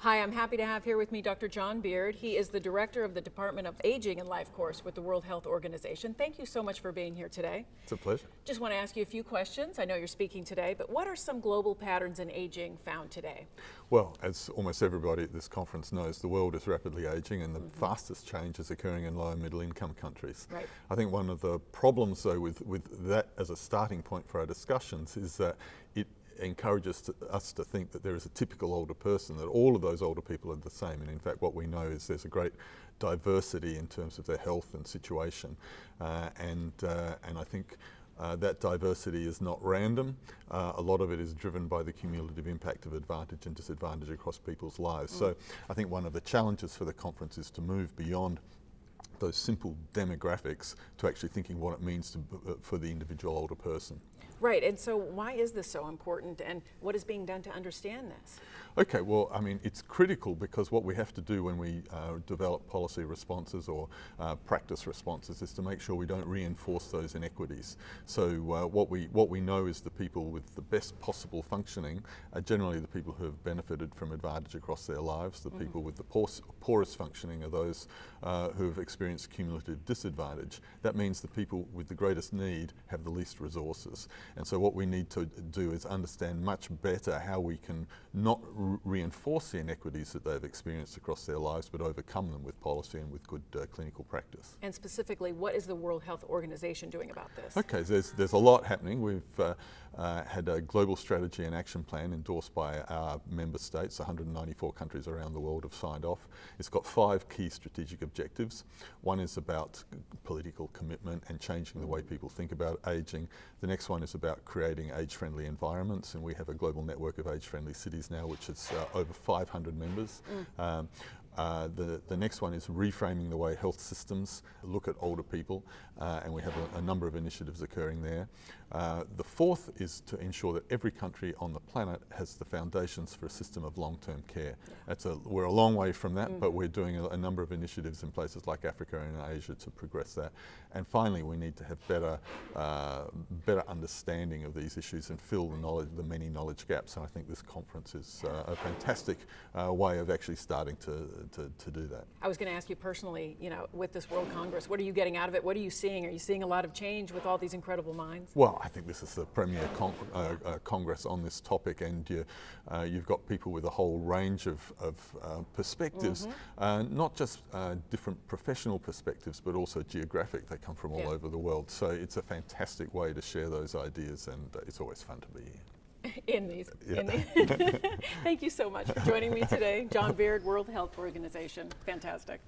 Hi, I'm happy to have here with me Dr. John Beard. He is the director of the Department of Aging and Life course with the World Health Organization. Thank you so much for being here today. It's a pleasure. Just want to ask you a few questions. I know you're speaking today, but what are some global patterns in aging found today? Well, as almost everybody at this conference knows, the world is rapidly aging and the fastest change is occurring in low and middle income countries. Right. I think one of the problems though with that as a starting point for our discussions is that it encourages us to think that there is a typical older person, that all of those older people are the same, and in fact what we know is there's a great diversity in terms of their health and situation, and I think that diversity is not random. A lot of it is driven by the cumulative impact of advantage and disadvantage across people's lives. So I think one of the challenges for the conference is to move beyond those simple demographics to actually thinking what it means for the individual older person. Right, and so why is this so important and what is being done to understand this? Okay, well, I mean, it's critical because what we have to do when we develop policy responses or practice responses is to make sure we don't reinforce those inequities. So what we know is the people with the best possible functioning are generally the people who have benefited from advantage across their lives. The people with the poorest functioning are those who have experienced cumulative disadvantage. That means the people with the greatest need have the least resources. And so what we need to do is understand much better how we can not reinforce the inequities that they've experienced across their lives, but overcome them with policy and with good clinical practice. And specifically, what is the World Health Organization doing about this? Okay, there's a lot happening. We've had a global strategy and action plan endorsed by our member states. 194 countries around the world have signed off. It's got 5 key strategic objectives. One is about political commitment and changing the way people think about aging. The next one is about creating age-friendly environments, and we have a global network of age-friendly cities now, which is over 500 members. The next one is reframing the way health systems look at older people, and we have a number of initiatives occurring there. The fourth is to ensure that every country on the planet has the foundations for a system of long-term care. We're a long way from that, but we're doing a number of initiatives in places like Africa and Asia to progress that. And finally, we need to have better understanding of these issues and fill the many knowledge gaps. And I think this conference is a fantastic way of actually starting to do that. I was going to ask you personally, you know, with this World Congress, what are you getting out of it? What are you seeing? Are you seeing a lot of change with all these incredible minds? Well, I think this is the premier Congress on this topic, and you've got people with a whole range of perspectives, not just different professional perspectives, but also geographic. They come from all over the world. So it's a fantastic way to share those ideas, and it's always fun to be here. Thank you so much for joining me today. John Beard, World Health Organization. Fantastic.